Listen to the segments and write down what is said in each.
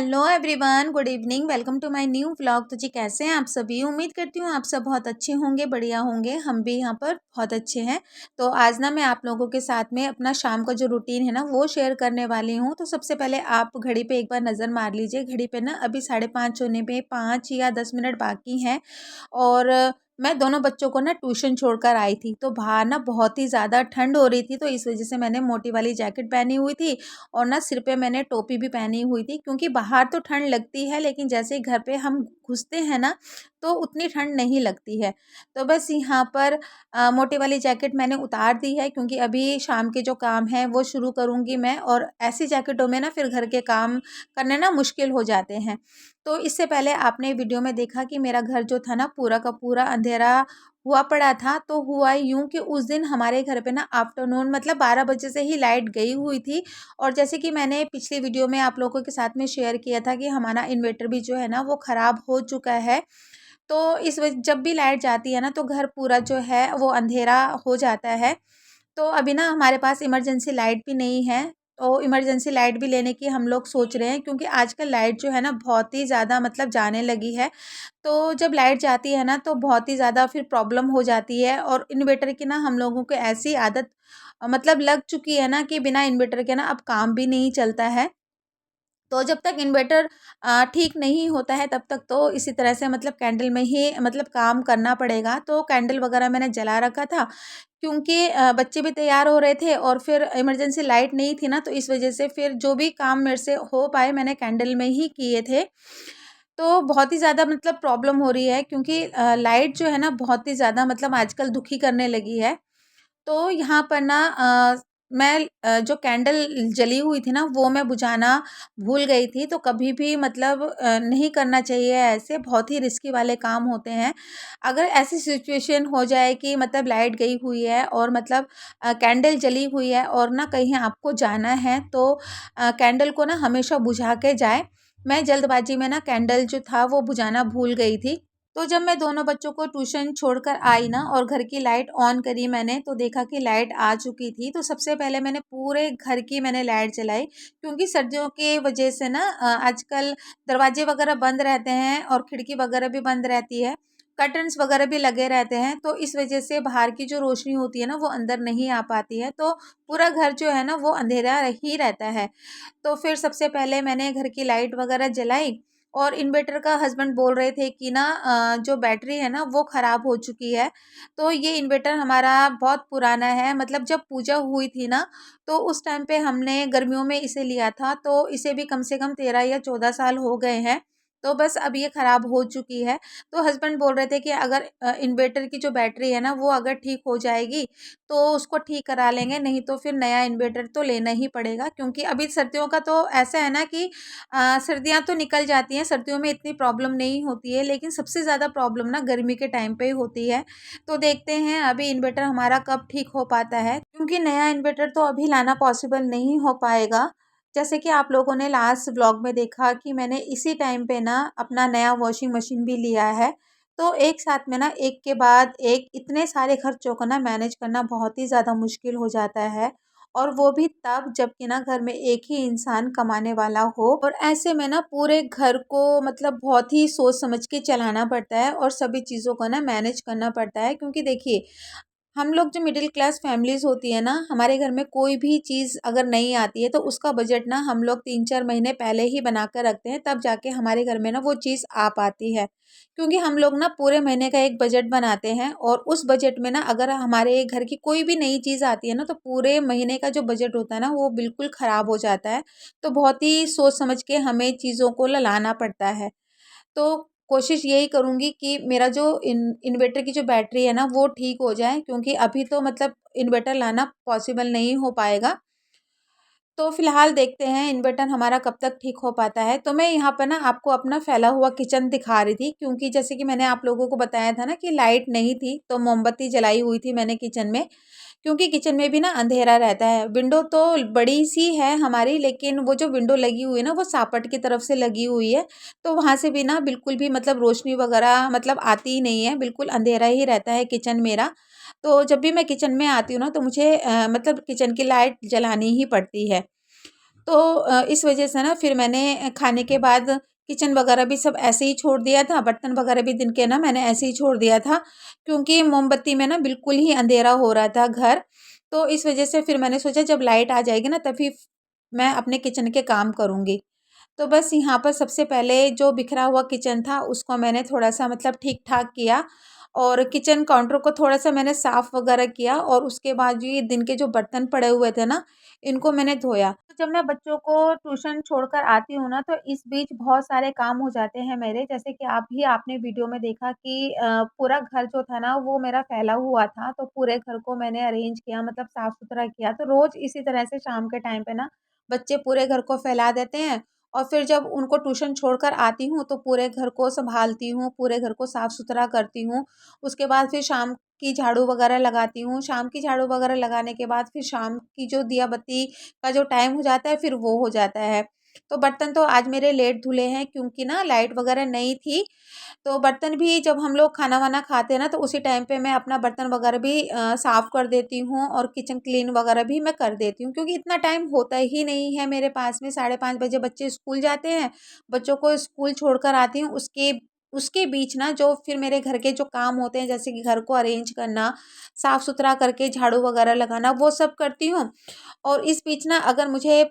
Hello everyone, good evening. Welcome to my new vlog. तो जी कैसे हैं आप सभी? उम्मीद करती हूँ आप सब बहुत अच्छे होंगे, बढ़िया होंगे। हम भी यहाँ पर बहुत अच्छे हैं। तो आज ना मैं आप लोगों के साथ में अपना शाम का जो रूटीन है ना वो शेयर करने वाली हूँ। तो सबसे पहले आप घड़ी पे एक बार नज़र मार लीजिए। घड़ी पे ना अभी 5:30 होने में 5 या 10 मिनट बाकी हैं। और मैं दोनों बच्चों को ना ट्यूशन छोड़कर आई थी। तो बाहर ना बहुत ही ज़्यादा ठंड हो रही थी, तो इस वजह से मैंने मोटी वाली जैकेट पहनी हुई थी और ना सिर पे मैंने टोपी भी पहनी हुई थी, क्योंकि बाहर तो ठंड लगती है लेकिन जैसे ही घर पे हम घुसते हैं ना तो उतनी ठंड नहीं लगती है। तो बस यहाँ पर मोटी वाली जैकेट मैंने उतार दी है, क्योंकि अभी शाम के जो काम है वो शुरू करूँगी मैं, और ऐसी जैकेटों में ना फिर घर के काम करने ना मुश्किल हो जाते हैं। तो इससे पहले आपने वीडियो में देखा कि मेरा घर जो था ना पूरा का पूरा अंधेरा हुआ पड़ा था। तो हुआ यूँ कि उस दिन हमारे घर पे ना आफ्टरनून मतलब 12 बजे से ही लाइट गई हुई थी। और जैसे कि मैंने पिछली वीडियो में आप लोगों के साथ में शेयर किया था कि हमारा इन्वर्टर भी जो है ना वो ख़राब हो चुका है। तो इस वजह जब भी लाइट जाती है ना तो घर पूरा जो है वो अंधेरा हो जाता है। तो अभी ना हमारे पास इमरजेंसी लाइट भी नहीं है। तो इमरजेंसी लाइट भी लेने की हम लोग सोच रहे हैं, क्योंकि आजकल लाइट जो है ना बहुत ही ज़्यादा मतलब जाने लगी है। तो जब लाइट जाती है ना तो बहुत ही ज़्यादा फिर प्रॉब्लम हो जाती है। और इन्वर्टर की ना हम लोगों को ऐसी आदत मतलब लग चुकी है ना कि बिना इन्वर्टर के ना अब काम भी नहीं चलता है। तो जब तक इन्वर्टर ठीक नहीं होता है तब तक तो इसी तरह से मतलब कैंडल में ही मतलब काम करना पड़ेगा। तो कैंडल वगैरह मैंने जला रखा था, क्योंकि बच्चे भी तैयार हो रहे थे और फिर इमरजेंसी लाइट नहीं थी ना, तो इस वजह से फिर जो भी काम मेरे से हो पाए मैंने कैंडल में ही किए थे। तो बहुत ही ज़्यादा मतलब प्रॉब्लम हो रही है, क्योंकि लाइट जो है ना बहुत ही ज़्यादा मतलब आजकल दुखी करने लगी है। तो यहाँ पर ना मैं जो कैंडल जली हुई थी ना वो मैं बुझाना भूल गई थी। तो कभी भी मतलब नहीं करना चाहिए, ऐसे बहुत ही रिस्की वाले काम होते हैं। अगर ऐसी सिचुएशन हो जाए कि मतलब लाइट गई हुई है और मतलब कैंडल जली हुई है और ना कहीं आपको जाना है, तो कैंडल को ना हमेशा बुझा के जाए। मैं जल्दबाजी में ना कैंडल जो था वो बुझाना भूल गई थी। तो जब मैं दोनों बच्चों को ट्यूशन छोड़कर आई ना और घर की लाइट ऑन करी मैंने, तो देखा कि लाइट आ चुकी थी। तो सबसे पहले मैंने पूरे घर की मैंने लाइट जलाई, क्योंकि सर्दियों की वजह से ना आजकल दरवाजे वगैरह बंद रहते हैं और खिड़की वगैरह भी बंद रहती है, कर्टन्स वगैरह भी लगे रहते हैं। तो इस वजह से बाहर की जो रोशनी होती है ना वो अंदर नहीं आ पाती है, तो पूरा घर जो है ना वो अंधेरा ही रहता है। तो फिर सबसे पहले मैंने घर की लाइट वगैरह जलाई। और इन्वर्टर का हस्बैंड बोल रहे थे कि ना जो बैटरी है ना वो ख़राब हो चुकी है। तो ये इन्वर्टर हमारा बहुत पुराना है, मतलब जब पूजा हुई थी ना तो उस टाइम पे हमने गर्मियों में इसे लिया था। तो इसे भी कम से कम 13 या 14 साल हो गए हैं। तो बस अब ये ख़राब हो चुकी है। तो हस्बैंड बोल रहे थे कि अगर इन्वर्टर की जो बैटरी है ना वो अगर ठीक हो जाएगी तो उसको ठीक करा लेंगे, नहीं तो फिर नया इन्वर्टर तो लेना ही पड़ेगा। क्योंकि अभी सर्दियों का तो ऐसा है ना कि सर्दियाँ तो निकल जाती हैं, सर्दियों में इतनी प्रॉब्लम नहीं होती है, लेकिन सबसे ज़्यादा प्रॉब्लम ना गर्मी के टाइम पे ही होती है। तो देखते हैं अभी इन्वर्टर हमारा कब ठीक हो पाता है, क्योंकि नया इन्वर्टर तो अभी लाना पॉसिबल नहीं हो पाएगा। जैसे कि आप लोगों ने लास्ट व्लॉग में देखा कि मैंने इसी टाइम पे ना अपना नया वॉशिंग मशीन भी लिया है। तो एक साथ में ना एक के बाद एक इतने सारे खर्चों को ना मैनेज करना बहुत ही ज़्यादा मुश्किल हो जाता है। और वो भी तब जबकि ना घर में एक ही इंसान कमाने वाला हो, और ऐसे में ना पूरे घर को मतलब बहुत ही सोच समझ के चलाना पड़ता है और सभी चीज़ों को ना मैनेज करना पड़ता है। क्योंकि देखिए, हम लोग जो मिडिल क्लास फैमिलीज़ होती है ना, हमारे घर में कोई भी चीज़ अगर नहीं आती है तो उसका बजट ना हम लोग 3-4 महीने पहले ही बना कर रखते हैं, तब जाके हमारे घर में ना वो चीज़ आ पाती है। क्योंकि हम लोग ना पूरे महीने का एक बजट बनाते हैं, और उस बजट में ना अगर हमारे घर की कोई भी नई चीज़ आती है ना तो पूरे महीने का जो बजट होता है ना वो बिल्कुल ख़राब हो जाता है। तो बहुत ही सोच समझ के हमें चीज़ों को लाना पड़ता है। तो कोशिश यही करूँगी कि मेरा जो इन्वर्टर की जो बैटरी है ना वो ठीक हो जाए, क्योंकि अभी तो मतलब इन्वर्टर लाना पॉसिबल नहीं हो पाएगा। तो फिलहाल देखते हैं इन्वर्टर हमारा कब तक ठीक हो पाता है। तो मैं यहाँ पर ना आपको अपना फैला हुआ किचन दिखा रही थी, क्योंकि जैसे कि मैंने आप लोगों को बताया था ना कि लाइट नहीं थी, तो मोमबत्ती जलाई हुई थी मैंने किचन में। क्योंकि किचन में भी ना अंधेरा रहता है। विंडो तो बड़ी सी है हमारी, लेकिन वो जो विंडो लगी हुई है ना वो सापट की तरफ से लगी हुई है। तो वहाँ से भी ना बिल्कुल भी मतलब रोशनी वगैरह मतलब आती ही नहीं है, बिल्कुल अंधेरा ही रहता है किचन मेरा। तो जब भी मैं किचन में आती हूँ ना तो मुझे मतलब किचन की लाइट जलानी ही पड़ती है। तो इस वजह से ना फिर मैंने खाने के बाद किचन वगैरह भी सब ऐसे ही छोड़ दिया था, बर्तन वगैरह भी दिन के ना मैंने ऐसे ही छोड़ दिया था, क्योंकि मोमबत्ती में ना बिल्कुल ही अंधेरा हो रहा था घर। तो इस वजह से फिर मैंने सोचा जब लाइट आ जाएगी ना तभी मैं अपने किचन के काम करूँगी। तो बस यहाँ पर सबसे पहले जो बिखरा हुआ किचन था उसको मैंने थोड़ा-सा मतलब ठीक-ठाक किया, और किचन काउंटर को थोड़ा-सा मैंने साफ़ वगैरह किया, और उसके बाद ये दिन के जो बर्तन पड़े हुए थे ना, इनको मैंने धोया। तो जब मैं बच्चों को ट्यूशन छोड़कर आती हूँ ना, तो इस बीच बहुत सारे काम हो जाते हैं मेरे। जैसे कि आपने वीडियो में देखा कि पूरा घर जो था ना वो मेरा फैला हुआ था, तो पूरे घर को मैंने अरेंज किया, मतलब साफ-सुथरा किया। तो रोज़ इसी तरह से शाम के टाइम पे ना बच्चे पूरे घर को फैला देते हैं, और फिर जब उनको ट्यूशन छोड़कर आती हूँ तो पूरे घर को सँभालती हूँ, पूरे घर को साफ-सुथरा करती हूँ। उसके बाद फिर शाम की झाड़ू वगैरह लगाती हूँ। शाम की झाड़ू वगैरह लगाने के बाद फिर शाम की जो दिया बत्ती का जो टाइम हो जाता है फिर वो हो जाता है। तो बर्तन तो आज मेरे लेट धुले हैं, क्योंकि ना लाइट वगैरह नहीं थी। तो बर्तन भी जब हम लोग खाना-वाना खाते हैं ना तो उसी टाइम पे मैं अपना बर्तन वगैरह भी साफ़ कर देती हूँ, और किचन क्लीन वगैरह भी मैं कर देती हूँ, क्योंकि इतना टाइम होता ही नहीं है मेरे पास में। 5:30 बजे बच्चे स्कूल जाते हैं, बच्चों को स्कूल छोड़कर आती हूँ, उसके उसके बीच ना जो फिर मेरे घर के जो काम होते हैं, जैसे कि घर को अरेंज करना, साफ़-सुथरा करके झाड़ू वगैरह लगाना, वो सब करती हूँ। और इस बीच ना अगर मुझे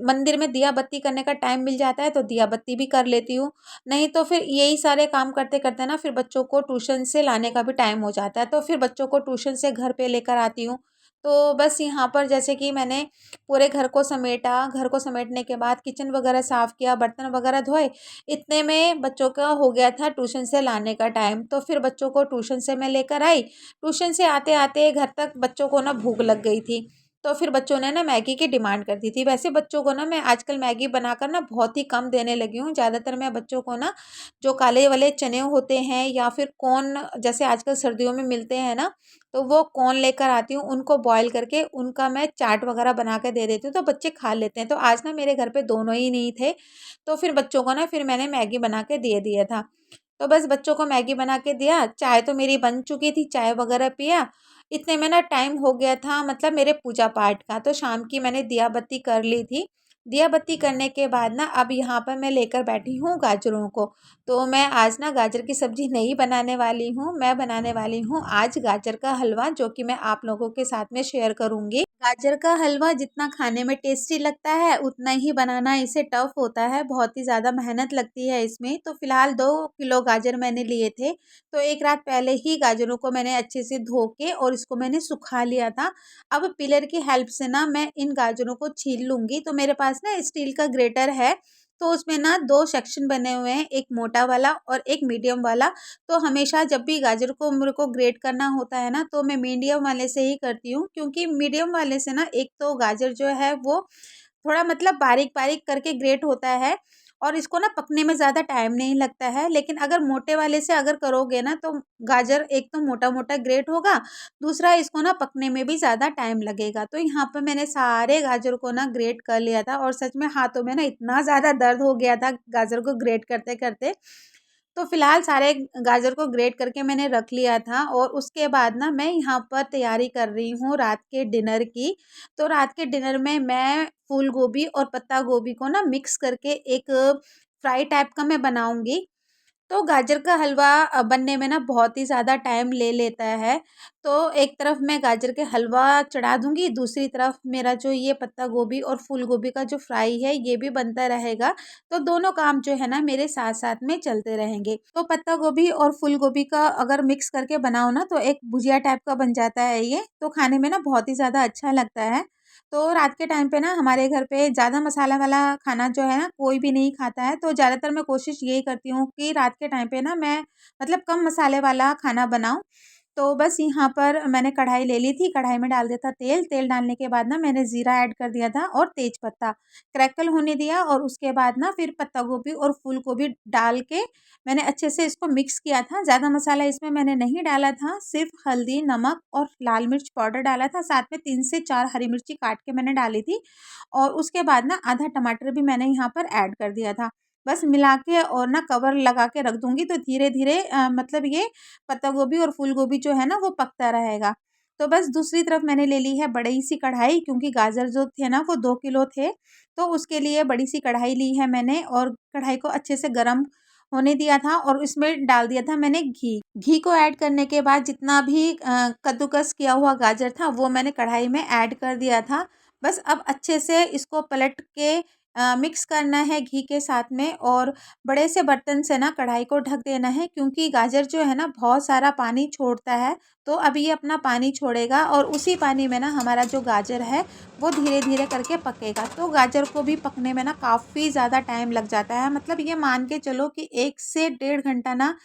मंदिर में दिया बत्ती करने का टाइम मिल जाता है तो दिया बत्ती भी कर लेती हूँ। नहीं तो फिर यही सारे काम करते-करते ना फिर बच्चों को ट्यूशन से लाने का भी टाइम हो जाता है, तो फिर बच्चों को ट्यूशन से घर पे लेकर आती हूँ। तो बस यहाँ पर जैसे कि मैंने पूरे घर को समेटा, घर को समेटने के बाद किचन वगैरह साफ़ किया, बर्तन वगैरह धोए, इतने में बच्चों का हो गया था ट्यूशन से लाने का टाइम। तो फिर बच्चों को ट्यूशन से मैं लेकर आई। ट्यूशन से आते-आते घर तक बच्चों को ना भूख लग गई थी। तो फिर बच्चों ने ना मैगी की डिमांड कर दी थी। वैसे बच्चों को ना मैं आजकल मैगी बनाकर ना बहुत ही कम देने लगी हूँ। ज़्यादातर मैं बच्चों को ना जो काले वाले चने होते हैं, या फिर कॉर्न जैसे आजकल सर्दियों में मिलते हैं ना, तो वो कॉर्न लेकर आती हूँ, उनको बॉयल करके उनका मैं चाट वगैरह बना के दे देती हूँ, तो बच्चे खा लेते हैं। तो आज ना मेरे घर पे दोनों ही नहीं थे, तो फिर बच्चों को ना फिर मैंने मैगी बना के दे दिया था। तो बस बच्चों को मैगी बना के दिया, चाय तो मेरी बन चुकी थी, चाय वगैरह पिया। इतने में ना टाइम हो गया था मतलब मेरे पूजा पाठ का, तो शाम की मैंने दिया बत्ती कर ली थी। दिया बत्ती करने के बाद ना अब यहाँ पर मैं लेकर बैठी हूँ गाजरों को। तो मैं आज ना गाजर की सब्ज़ी नहीं बनाने वाली हूँ, मैं बनाने वाली हूँ आज गाजर का हलवा, जो कि मैं आप लोगों के साथ में शेयर करूँगी। गाजर का हलवा जितना खाने में टेस्टी लगता है, उतना ही बनाना इसे टफ़ होता है, बहुत ही ज़्यादा मेहनत लगती है इसमें। तो फ़िलहाल 2 किलो गाजर मैंने लिए थे, तो 1 रात पहले ही गाजरों को मैंने अच्छे से धो के और इसको मैंने सुखा लिया था। अब पिलर की हेल्प से ना मैं इन गाजरों को छील लूँगी। तो मेरे पास ना स्टील का ग्रेटर है, तो उसमें ना 2 सेक्शन बने हुए हैं, एक मोटा वाला और एक मीडियम वाला। तो हमेशा जब भी गाजर को मेरे को ग्रेट करना होता है ना, तो मैं मीडियम वाले से ही करती हूँ, क्योंकि मीडियम वाले से ना एक तो गाजर जो है वो थोड़ा मतलब बारीक-बारीक करके ग्रेट होता है, और इसको ना पकने में ज़्यादा टाइम नहीं लगता है। लेकिन अगर मोटे वाले से अगर करोगे ना तो गाजर एक तो मोटा-मोटा ग्रेट होगा, दूसरा इसको ना पकने में भी ज़्यादा टाइम लगेगा। तो यहाँ पर मैंने सारे गाजर को ना ग्रेट कर लिया था, और सच में हाथों में ना इतना ज़्यादा दर्द हो गया था गाजर को ग्रेट करते-करते। तो फिलहाल सारे गाजर को ग्रेट करके मैंने रख लिया था, और उसके बाद ना मैं यहाँ पर तैयारी कर रही हूँ रात के डिनर की। तो रात के डिनर में मैं फूल गोभी और पत्ता गोभी को ना मिक्स करके एक फ्राई टाइप का मैं बनाऊँगी। तो गाजर का हलवा बनने में ना बहुत ही ज़्यादा टाइम ले लेता है। तो एक तरफ मैं गाजर के हलवा चढ़ा दूँगी, दूसरी तरफ मेरा जो ये पत्ता गोभी और फूल गोभी का जो फ्राई है, ये भी बनता रहेगा। तो दोनों काम जो है ना मेरे साथ-साथ में चलते रहेंगे। तो पत्ता गोभी और फूल गोभी का अगर मिक्स करके बनाओ ना, तो एक भुजिया टाइप का बन जाता है ये, तो खाने में ना बहुत ही ज़्यादा अच्छा लगता है। तो रात के टाइम पे ना हमारे घर पे ज़्यादा मसाला वाला खाना जो है ना कोई भी नहीं खाता है, तो ज़्यादातर मैं कोशिश यही करती हूँ कि रात के टाइम पे ना मैं मतलब कम मसाले वाला खाना बनाऊँ। तो बस यहाँ पर मैंने कढ़ाई ले ली थी, कढ़ाई में डाल दिया था तेल, तेल डालने के बाद ना मैंने ज़ीरा ऐड कर दिया था और तेज पत्ता, क्रैकल होने दिया, और उसके बाद ना फिर पत्ता गोभी और फूल गोभी डाल के मैंने अच्छे से इसको मिक्स किया था। ज़्यादा मसाला इसमें मैंने नहीं डाला था, सिर्फ़ हल्दी, नमक और लाल मिर्च पाउडर डाला था, साथ में 3 से 4 हरी मिर्ची काट के मैंने डाली थी, और उसके बाद ना आधा टमाटर भी मैंने यहाँ पर ऐड कर दिया था। बस मिला के और ना कवर लगा के रख दूँगी, तो धीरे-धीरे मतलब ये पत्ता गोभी और फूल गोभी जो है ना वो पकता रहेगा। तो बस दूसरी तरफ मैंने ले ली है बड़ी सी कढ़ाई, क्योंकि गाजर जो थे ना वो 2 किलो थे, तो उसके लिए बड़ी सी कढ़ाई ली है मैंने और कढ़ाई को अच्छे से गरम होने दिया था और इसमें डाल दिया था मैंने घी। घी को ऐड करने के बाद जितना भी कद्दूकस किया हुआ गाजर था वो मैंने कढ़ाई में ऐड कर दिया था। बस अब अच्छे से इसको पलट के मिक्स करना है घी के साथ में और बड़े से बर्तन से ना कढ़ाई को ढक देना है, क्योंकि गाजर जो है ना बहुत सारा पानी छोड़ता है। तो अब ये अपना पानी छोड़ेगा और उसी पानी में ना हमारा जो गाजर है वो धीरे धीरे करके पकेगा। तो गाजर को भी पकने में ना काफ़ी ज़्यादा टाइम लग जाता है, मतलब ये मान के चलो कि 1 से डेढ़ घंटा ना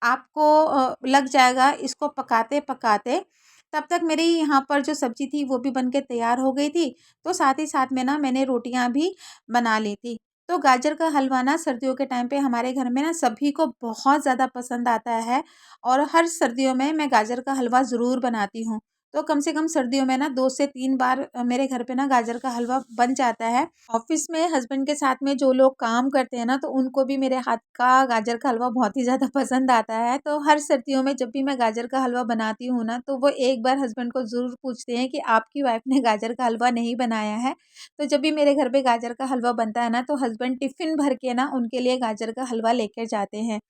आपको लग जाएगा इसको पकाते पकाते। तब तक मेरी यहाँ पर जो सब्ज़ी थी वो भी बन के तैयार हो गई थी। तो साथ ही साथ में ना मैंने रोटियाँ भी बना ली थी। तो गाजर का हलवा ना सर्दियों के टाइम पे हमारे घर में ना सभी को बहुत ज़्यादा पसंद आता है और हर सर्दियों में मैं गाजर का हलवा ज़रूर बनाती हूँ। तो कम से कम सर्दियों में ना 2 से 3 बार मेरे घर पे ना गाजर का हलवा बन जाता है। ऑफ़िस में हस्बैंड के साथ में जो लोग काम करते हैं ना, तो उनको भी मेरे हाथ का गाजर का हलवा बहुत ही ज़्यादा पसंद आता है। तो हर सर्दियों में जब भी मैं गाजर का हलवा बनाती हूँ ना, तो वो एक बार हस्बैंड को ज़रूर पूछते हैं कि आपकी वाइफ़ ने गाजर का हलवा नहीं बनाया है। तो जब भी मेरे घर पे गाजर का हलवा बनता है ना, तो हस्बैंड टिफ़िन भर के ना उनके लिए गाजर का हलवा लेकर जाते हैं।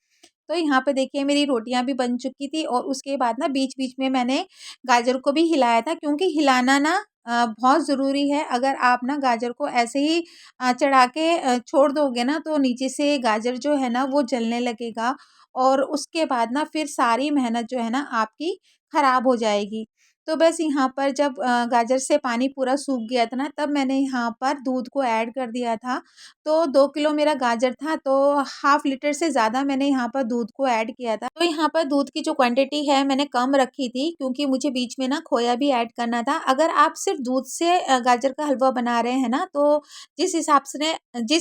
तो यहाँ पे देखिए मेरी रोटियाँ भी बन चुकी थी और उसके बाद ना बीच-बीच में मैंने गाजर को भी हिलाया था, क्योंकि हिलाना ना बहुत ज़रूरी है। अगर आप ना गाजर को ऐसे ही चढ़ा के छोड़ दोगे ना, तो नीचे से गाजर जो है ना वो जलने लगेगा और उसके बाद ना फिर सारी मेहनत जो है ना आपकी ख़राब हो जाएगी। तो बस यहाँ पर जब गाजर से पानी पूरा सूख गया था ना, तब मैंने यहाँ पर दूध को ऐड कर दिया था। तो 2 किलो मेरा गाजर था, तो हाफ़ लीटर से ज़्यादा मैंने यहाँ पर दूध को ऐड किया था। तो यहाँ पर दूध की जो क्वांटिटी है मैंने कम रखी थी, क्योंकि मुझे बीच में ना खोया भी ऐड करना था। अगर आप सिर्फ़ दूध से गाजर का हलवा बना रहे हैं ना, तो जिस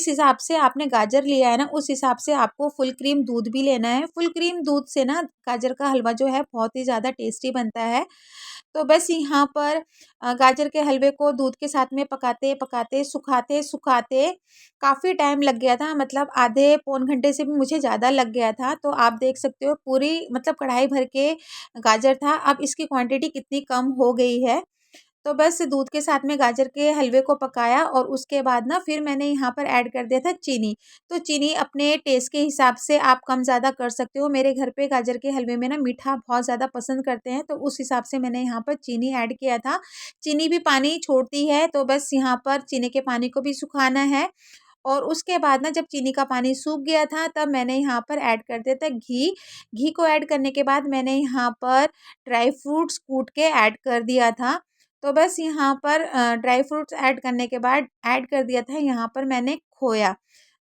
हिसाब से आपने गाजर लिया है ना, उस हिसाब से आपको फुल क्रीम दूध भी लेना है। फुल क्रीम दूध से ना गाजर का हलवा जो है बहुत ही ज़्यादा टेस्टी बनता है। तो बस यहाँ पर गाजर के हलवे को दूध के साथ में पकाते-पकाते, सुखाते-सुखाते काफ़ी टाइम लग गया था, मतलब आधे पौन घंटे से भी मुझे ज़्यादा लग गया था। तो आप देख सकते हो पूरी मतलब कढ़ाई भर के गाजर था, अब इसकी क्वांटिटी कितनी कम हो गई है। तो बस दूध के साथ में गाजर के हलवे को पकाया और उसके बाद ना फिर मैंने यहाँ पर ऐड कर दिया था चीनी। तो चीनी अपने टेस्ट के हिसाब से आप कम ज़्यादा कर सकते हो। मेरे घर पे गाजर के हलवे में ना मीठा बहुत ज़्यादा पसंद करते हैं, तो उस हिसाब से मैंने यहाँ पर चीनी ऐड किया था। चीनी भी पानी छोड़ती है, तो बस यहाँ पर चीनी के पानी को भी सुखाना है और उसके बाद ना जब चीनी का पानी सूख गया था, तब मैंने यहाँ पर ऐड कर दिया था घी। घी को ऐड करने के बाद मैंने यहाँ पर ड्राई फ्रूट्स कूट के ऐड कर दिया था। तो बस यहाँ पर ड्राई फ्रूट्स ऐड करने के बाद ऐड कर दिया था यहाँ पर मैंने खोया।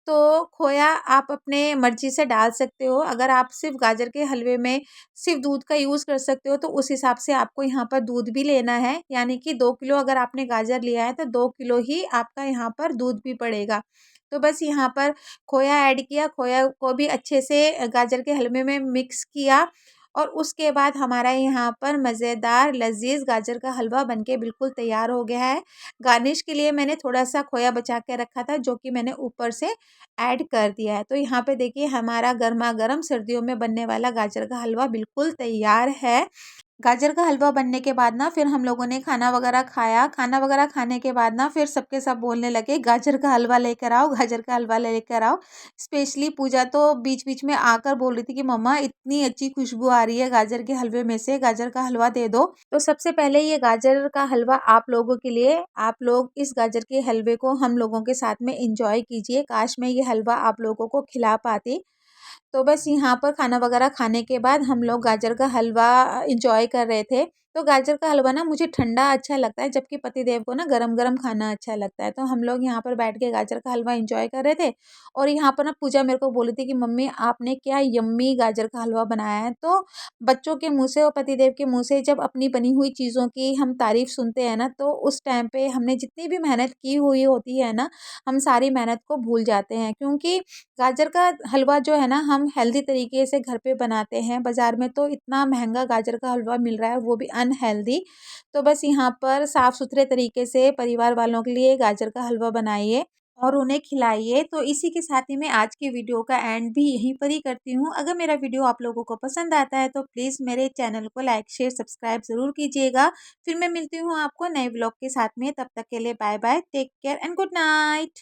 तो खोया आप अपने मर्ज़ी से डाल सकते हो। अगर आप सिर्फ़ गाजर के हलवे में सिर्फ़ दूध का यूज़ कर सकते हो, तो उस हिसाब से आपको यहाँ पर दूध भी लेना है। यानी कि 2 किलो अगर आपने गाजर लिया है, तो 2 किलो ही आपका यहाँ पर दूध भी पड़ेगा। तो बस यहाँ पर खोया ऐड किया, खोया को भी अच्छे से गाजर के हलवे में मिक्स किया और उसके बाद हमारा यहाँ पर मज़ेदार लज़ीज़ गाजर का हलवा बनके बिल्कुल तैयार हो गया है। गार्निश के लिए मैंने थोड़ा-सा खोया बचा के रखा था, जो कि मैंने ऊपर से ऐड कर दिया है। तो यहाँ पे देखिए हमारा गरमा-गरम सर्दियों में बनने वाला गाजर का हलवा बिल्कुल तैयार है। गाजर का हलवा बनने के बाद ना फिर हम लोगों ने खाना वगैरह खाया। खाना वगैरह खाने के बाद ना फिर सबके सब बोलने लगे गाजर का हलवा लेकर आओ, गाजर का हलवा लेकर आओ। स्पेशली पूजा तो बीच-बीच में आकर बोल रही थी कि मम्मा इतनी अच्छी खुशबू आ रही है गाजर के हलवे में से, गाजर का हलवा दे दो। तो सबसे पहले ये गाजर का हलवा आप लोगों के लिए, आप लोग इस गाजर के हलवे को हम लोगों के साथ में एन्जॉय कीजिए। काश मैं ये हलवा आप लोगों को खिला पाती। तो बस यहाँ पर खाना वगैरह खाने के बाद हम लोग गाजर का हलवा एंजॉय कर रहे थे। तो गाजर का हलवा ना मुझे ठंडा अच्छा लगता है, जबकि पतिदेव को ना गरम-गरम खाना अच्छा लगता है। तो हम लोग यहाँ पर बैठ के गाजर का हलवा एंजॉय कर रहे थे और यहाँ पर ना पूजा मेरे को बोली थी कि मम्मी आपने क्या यम्मी गाजर का हलवा बनाया है। तो बच्चों के मुँह से और पतिदेव के मुँह से जब अपनी बनी हुई चीज़ों की हम तारीफ़ सुनते हैं ना, तो उस टाइम पे हमने जितनी भी मेहनत की हुई होती है ना, हम सारी मेहनत को भूल जाते हैं। क्योंकि गाजर का हलवा जो है ना हम हेल्दी तरीके से घर पे बनाते हैं। बाज़ार में तो इतना महँगा गाजर का हलवा मिल रहा है, वो भी अनहेल्दी। तो बस यहाँ पर साफ़-सुथरे तरीके से परिवार वालों के लिए गाजर का हलवा बनाइए और उन्हें खिलाइए। तो इसी के साथ ही मैं आज की वीडियो का एंड भी यहीं पर ही करती हूँ। अगर मेरा वीडियो आप लोगों को पसंद आता है तो प्लीज़ मेरे चैनल को लाइक, शेयर, सब्सक्राइब ज़रूर कीजिएगा। फिर मैं मिलती हूँ आपको नए व्लॉग के साथ में, तब तक के लिए bye bye, take care and good night.